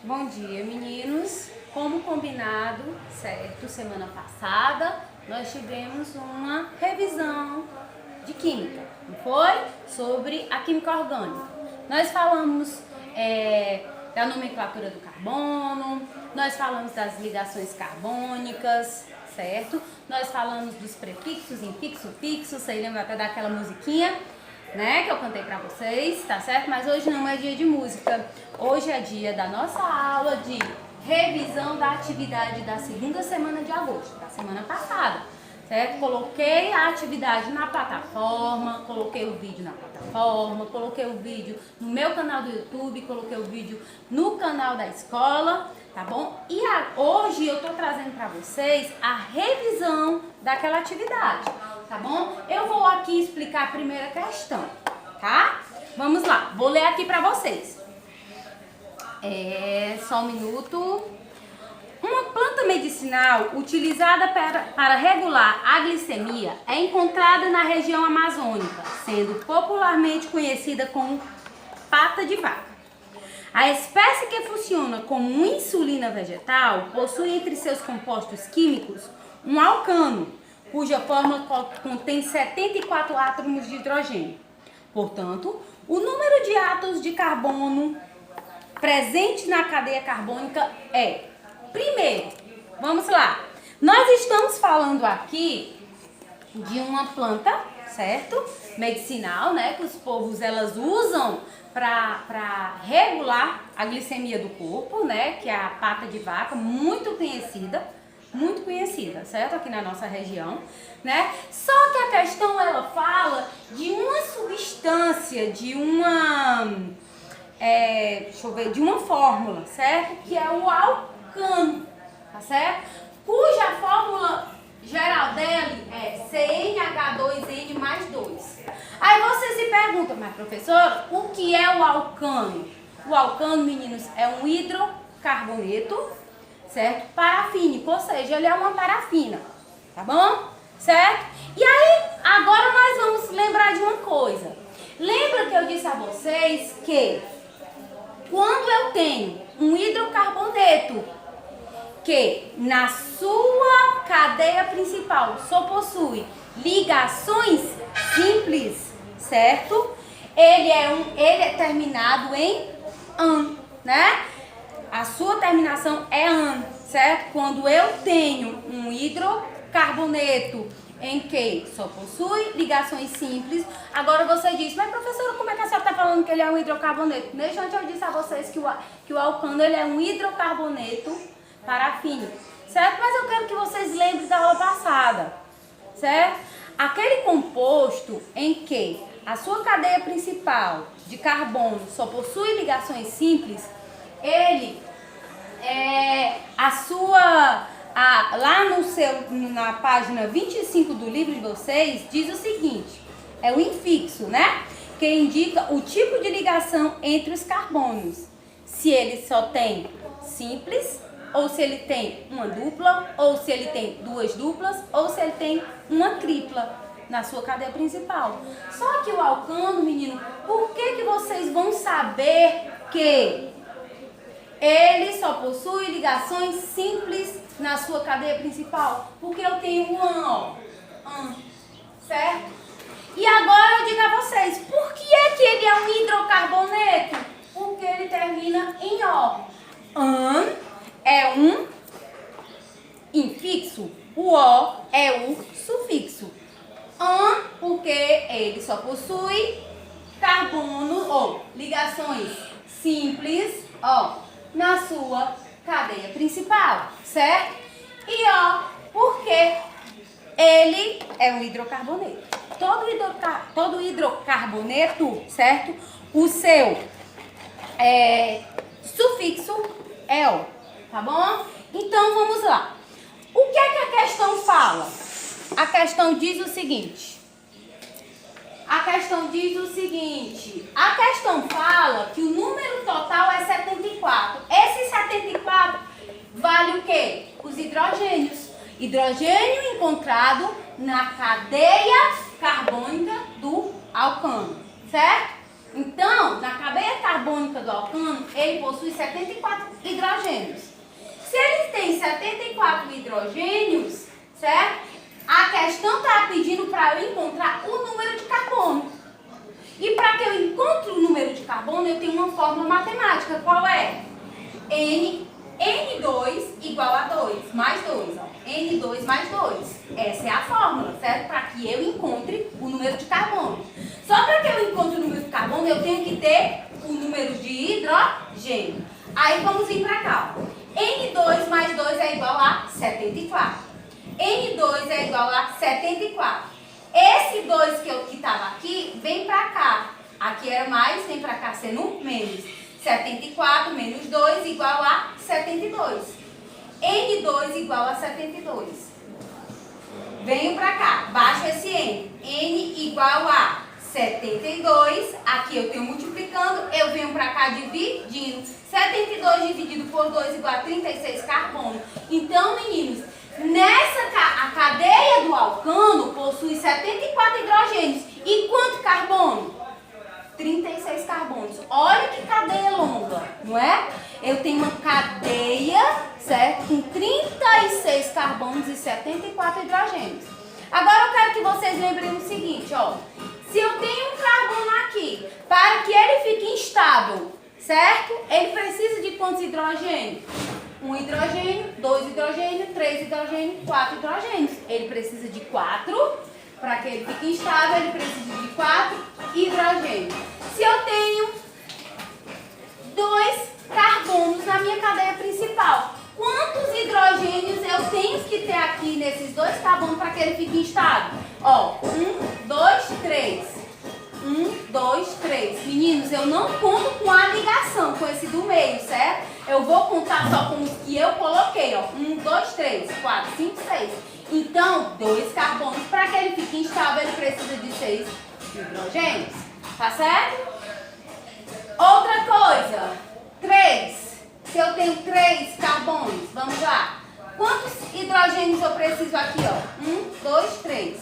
Bom dia, meninos. Como combinado, certo? Semana passada nós tivemos uma revisão de química, não foi? Sobre a química orgânica. Nós falamos da nomenclatura do carbono, nós falamos das ligações carbônicas, certo? Nós falamos dos prefixos, infixo, fixo, você lembra até daquela musiquinha, né, que eu cantei pra vocês, tá certo? Mas hoje não é dia de música, hoje é dia da nossa aula de revisão da atividade da segunda semana de agosto, da semana passada, certo? Coloquei a atividade na plataforma, coloquei o vídeo na plataforma, coloquei o vídeo no meu canal do YouTube, coloquei o vídeo no canal da escola, tá bom? E hoje eu tô trazendo pra vocês a revisão daquela atividade, tá bom? Eu vou aqui explicar a primeira questão, tá? Vamos lá, vou ler aqui pra vocês. Só um minuto. Uma planta medicinal utilizada para regular a glicemia é encontrada na região amazônica, sendo popularmente conhecida como pata de vaca. A espécie que funciona como insulina vegetal possui entre seus compostos químicos um alcano, cuja fórmula contém 74 átomos de hidrogênio. Portanto, o número de átomos de carbono presente na cadeia carbônica é... Primeiro, vamos lá. Nós estamos falando aqui de uma planta, certo? Medicinal, né? Que os povos elas usam para regular a glicemia do corpo, né? Que é a pata de vaca, muito conhecida, certo? Aqui na nossa região, né? Só que a questão ela fala de uma substância, de uma de uma fórmula, certo? Que é o alcano, tá certo? Cuja fórmula geral dele é CnH2n mais 2. Aí você se pergunta, mas professora, o que é o alcano? O alcano, meninos, é um hidrocarboneto, certo? Parafínico, ou seja, ele é uma parafina, tá bom? Certo? E aí, agora nós vamos lembrar de uma coisa. Lembra que eu disse a vocês que quando eu tenho um hidrocarboneto que na sua cadeia principal só possui ligações simples, certo? Ele é terminado em -an, né? A sua terminação é -an, certo? Quando eu tenho um hidrocarboneto em que só possui ligações simples. Agora você diz, mas professora, como é que a senhora está falando que ele é um hidrocarboneto? Desde antes eu disse a vocês que o alcano ele é um hidrocarboneto parafínico, certo? Mas eu quero que vocês lembrem da aula passada, certo? Aquele composto em que a sua cadeia principal de carbono só possui ligações simples, ele lá na página 25 do livro de vocês, diz o seguinte, é o infixo, né? Que indica o tipo de ligação entre os carbonos. Se ele só tem simples, ou se ele tem uma dupla, ou se ele tem duas duplas, ou se ele tem uma tripla na sua cadeia principal. Só que o alcano, menino, por que vocês vão saber que ele só possui ligações simples na sua cadeia principal? Porque eu tenho um AN, ó. AN, certo? E agora eu digo a vocês, por que é que ele é um hidrocarboneto? Porque ele termina em O. AN é um infixo, o O é o sufixo. AN, porque ele só possui carbono ou ligações simples, ó, na sua cadeia principal, certo? E ó, porque ele é um hidrocarboneto. Todo hidrocarboneto, certo? O seu sufixo é O, tá bom? Então vamos lá. O que é que a questão fala? A questão diz o seguinte. A questão fala que o número total é 74. Esse 74 vale o quê? Os hidrogênios. Hidrogênio encontrado na cadeia carbônica do alcano, certo? Então, na cadeia carbônica do alcano, ele possui 74 hidrogênios. Se ele tem 74 hidrogênios, certo? A questão está pedindo para eu encontrar o número de carbono. E para que eu encontre o número de carbono, eu tenho uma fórmula matemática. Qual é? N2 igual a 2, mais 2. Ó. N2 mais 2. Essa é a fórmula, certo? Para que eu encontre o número de carbono. Só para que eu encontre o número de carbono, eu tenho que ter o número de hidrogênio. Aí vamos vir para cá. N2 mais 2 é igual a 74. N2 é igual a 74. Esse 2 que estava aqui, vem para cá. Aqui era mais, vem para cá sendo menos. 74 menos 2 igual a 72. N2 igual a 72. Venho para cá, baixo esse N. N igual a 72. Aqui eu tenho multiplicando, eu venho para cá dividindo. 72 dividido por 2 igual a 36 carbono. Então, meninos, a cadeia do alcano possui 74 hidrogênios. E quanto carbono? 36 carbonos. Olha que cadeia longa, não é? Eu tenho uma cadeia, certo? Com 36 carbonos e 74 hidrogênios. Agora eu quero que vocês lembrem o seguinte, ó. Se eu tenho um carbono aqui, para que ele fique instável, certo? Ele precisa de quantos hidrogênios? 1 hidrogênio, 2 hidrogênios, 3 hidrogênios, 4 hidrogênios. Ele precisa de 4. Para que ele fique instável, ele precisa de 4 hidrogênios. Se eu tenho 2 carbonos na minha cadeia principal, quantos hidrogênios eu tenho que ter aqui nesses 2 carbonos para que ele fique instável? Ó, 1, 2, 3. 1, 2, 3. Meninos, eu não conto com a ligação, com esse do meio, certo? Eu vou contar só com os que eu coloquei, ó. 1, 2, 3, 4, 5, 6. Então, 2 carbonos, para que ele fique instável, ele precisa de 6 hidrogênios. Tá certo? Outra coisa, 3. Se eu tenho 3 carbonos, vamos lá. Quantos hidrogênios eu preciso aqui, ó? 1, 2, 3.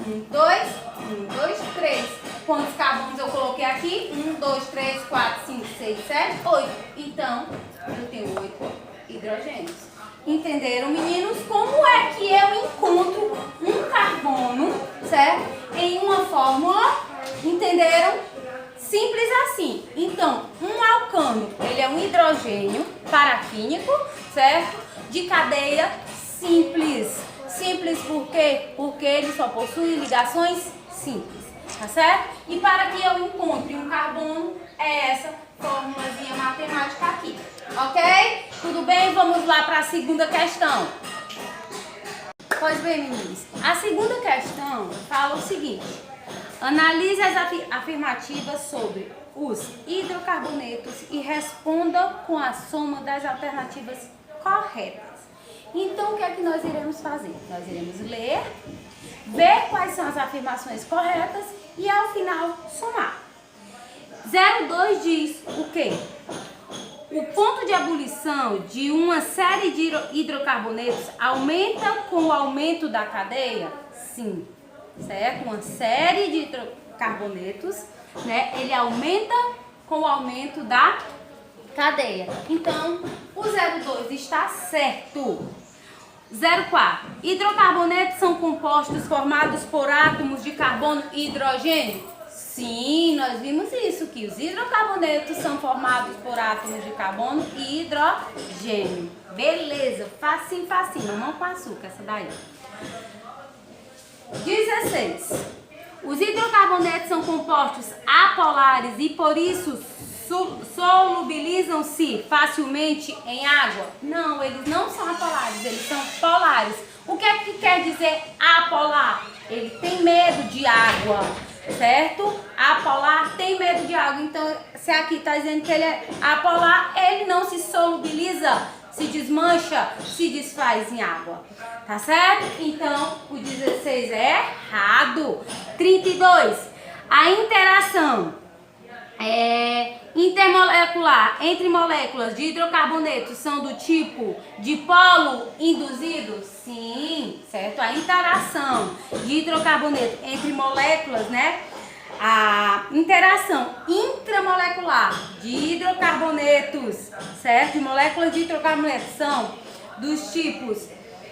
1, 2, 1, 2, 3. Quantos carbonos eu coloquei aqui? 1, 2, 3, 4, 5, 6, 7, 8. Então, eu tenho 8 hidrogênios. Entenderam, meninos? Como é que eu encontro um carbono, certo? Em uma fórmula, entenderam? Simples assim. Então, um alcano, ele é um hidrogênio parafínico, certo? De cadeia simples. Simples por quê? Porque ele só possui ligações simples, tá certo? E para que eu encontre um carbono, é essa formulazinha matemática aqui, ok? Tudo bem? Vamos lá para a segunda questão. Pois bem, meninos, a segunda questão fala o seguinte: analise as afirmativas sobre os hidrocarbonetos e responda com a soma das alternativas corretas. Então, o que é que nós iremos fazer? Nós iremos ler, ver quais são as afirmações corretas e, ao final, somar. 02 diz o quê? O ponto de ebulição de uma série de hidrocarbonetos aumenta com o aumento da cadeia? Sim, certo? Uma série de hidrocarbonetos, né? Ele aumenta com o aumento da cadeia. Então, o 02 está certo. 04. Hidrocarbonetos são compostos formados por átomos de carbono e hidrogênio? Sim, nós vimos isso, que os hidrocarbonetos são formados por átomos de carbono e hidrogênio. Beleza, facinho, facinho, mamão com açúcar, essa daí. 16. Os hidrocarbonetos são compostos apolares e por isso solubilizam-se facilmente em água? Não, eles não são apolares, eles são polares. O que é que quer dizer apolar? Ele tem medo de água, certo? Apolar tem medo de água. Então, se aqui está dizendo que ele é apolar, ele não se solubiliza, se desmancha, se desfaz em água. Tá certo? Então, o 16 é errado. 32. A interação intermolecular entre moléculas de hidrocarbonetos são do tipo de polo induzido? Sim, certo? A interação de hidrocarboneto entre moléculas, né? interação intramolecular de hidrocarbonetos, certo? De moléculas de hidrocarbonetos são dos tipos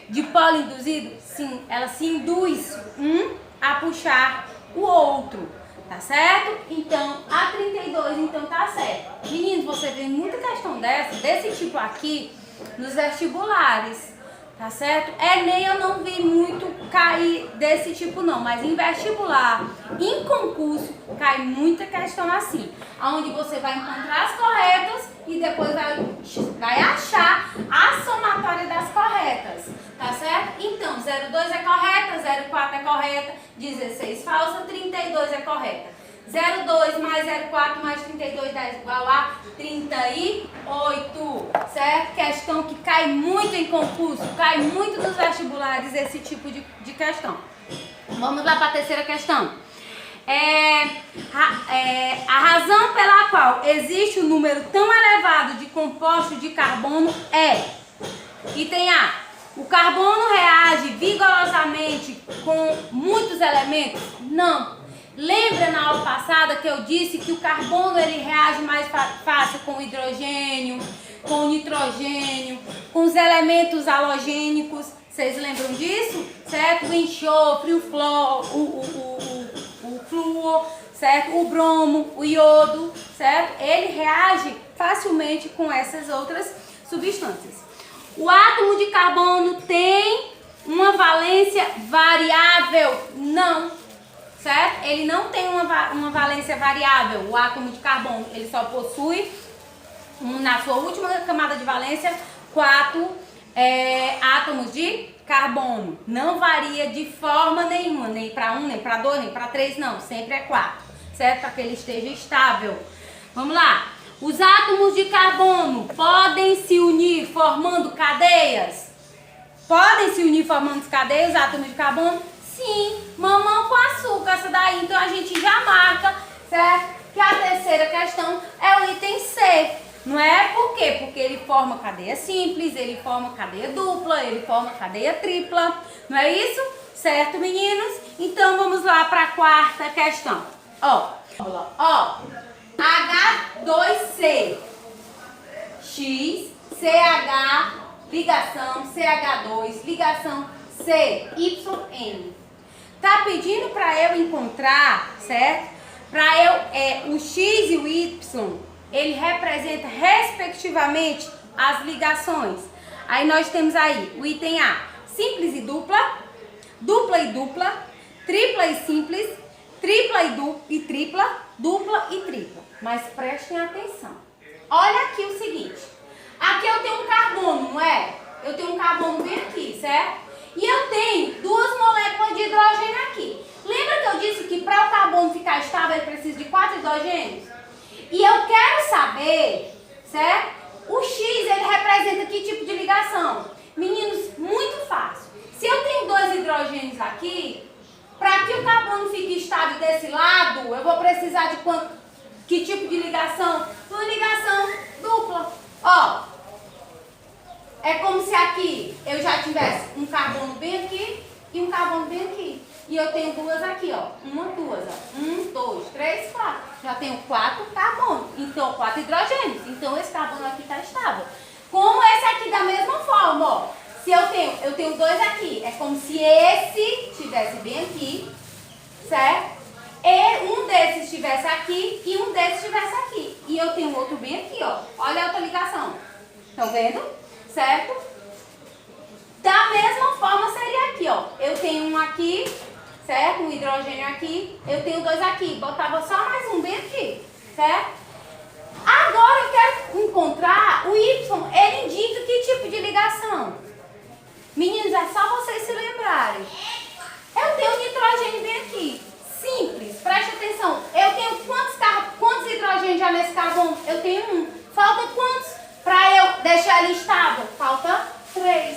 de polo induzido, sim, ela se induz um a puxar o outro, tá certo? Então, a 32, então tá certo. Meninos, você vê muita questão desse tipo aqui nos vestibulares, tá certo? Enem eu não vi muito cair desse tipo não, mas em vestibular, em concurso, cai muita questão assim, onde você vai encontrar as corretas e depois vai achar a somatória das corretas, tá certo? Então, 02 é correta, 04 é correta, 16 falsa, 32 é correta. 02 mais 04 mais 32 dá igual a 38, certo? Questão que cai muito em concurso, cai muito nos vestibulares esse tipo de questão. Vamos lá para a terceira questão. A razão pela qual existe um número tão elevado de compostos de carbono é: item A, o carbono reage vigorosamente com muitos elementos? Não. Lembra na aula passada que eu disse que o carbono ele reage mais fácil com o hidrogênio, com o nitrogênio, com os elementos halogênicos? Vocês lembram disso? Certo? O enxofre, o flúor, certo? O bromo, o iodo, certo? Ele reage facilmente com essas outras substâncias. O átomo de carbono tem uma valência variável? Não. Certo? Ele não tem uma valência variável, o átomo de carbono. Ele só possui, na sua última camada de valência, 4 átomos de carbono. Não varia de forma nenhuma, nem para 1, nem para 2, nem para 3, não. Sempre é 4, certo? Para que ele esteja estável. Vamos lá. Os átomos de carbono podem se unir formando cadeias? Podem se unir formando cadeias, os átomos de carbono? Sim, mamão com açúcar, essa daí, então a gente já marca, certo? Que a terceira questão é o item C, não é? Por quê? Porque ele forma cadeia simples, ele forma cadeia dupla, ele forma cadeia tripla, não é isso? Certo, meninos? Então vamos lá para a quarta questão. Ó, H2C, X, CH, ligação, CH2, ligação, CYN. Tá pedindo para eu encontrar, certo? O X e o Y, ele representa respectivamente as ligações. Aí nós temos aí o item A, simples e dupla, dupla e dupla, tripla e simples, tripla e tripla, dupla e tripla. Mas prestem atenção. Olha aqui o seguinte. Aqui eu tenho um carbono, não é? Eu tenho um carbono bem aqui, certo? E eu tenho 2 moléculas de hidrogênio aqui. Lembra que eu disse que para o carbono ficar estável ele precisa de 4 hidrogênios? E eu quero saber, certo? O X ele representa que tipo de ligação? Meninos, muito fácil. Se eu tenho 2 hidrogênios aqui, para que o carbono fique estável desse lado, eu vou precisar de que tipo de ligação? Uma ligação dupla. Ó. É como se aqui eu já tivesse um carbono bem aqui e um carbono bem aqui. E eu tenho 2 aqui, ó. 2, ó. 1, 2, 3, 4. Já tenho 4 carbonos. Então, 4 hidrogênios. Então, esse carbono aqui está estável. Como esse aqui da mesma forma, ó. Se eu tenho 2 aqui. É como se esse estivesse bem aqui, certo? E um desses estivesse aqui e um desses estivesse aqui. E eu tenho outro bem aqui, ó. Olha a outra ligação. Estão vendo? Certo? Da mesma forma seria aqui, ó. Eu tenho um aqui, certo? Um hidrogênio aqui. Eu tenho 2 aqui. Botava só mais um bem aqui, certo? Agora eu quero encontrar o Y. Ele indica que tipo de ligação? Meninos, é só vocês se lembrarem. Eu tenho um nitrogênio bem aqui. Simples. Preste atenção. Eu tenho quantos hidrogênios já nesse carbono? Eu tenho 1. Falta quantos? Para eu deixar ele estável, falta 3.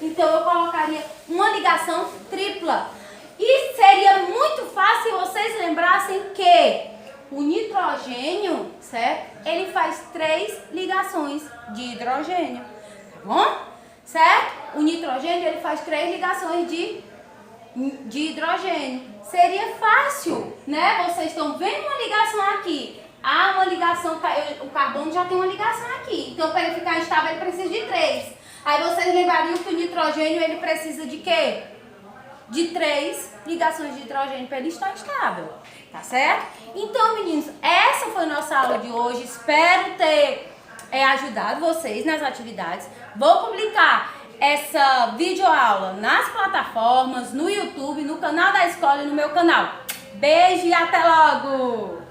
Então eu colocaria uma ligação tripla. E seria muito fácil vocês lembrassem que o nitrogênio, certo? Ele faz 3 ligações de hidrogênio, tá bom? Certo? O nitrogênio ele faz 3 ligações de hidrogênio, seria fácil, né? Vocês estão vendo uma ligação aqui. Ah, uma ligação, o carbono já tem uma ligação aqui. Então, para ele ficar estável, ele precisa de 3. Aí vocês lembrariam que o nitrogênio, ele precisa de quê? De 3 ligações de hidrogênio para ele estar estável. Tá certo? Então, meninos, essa foi a nossa aula de hoje. Espero ter ajudado vocês nas atividades. Vou publicar essa videoaula nas plataformas, no YouTube, no canal da escola e no meu canal. Beijo e até logo!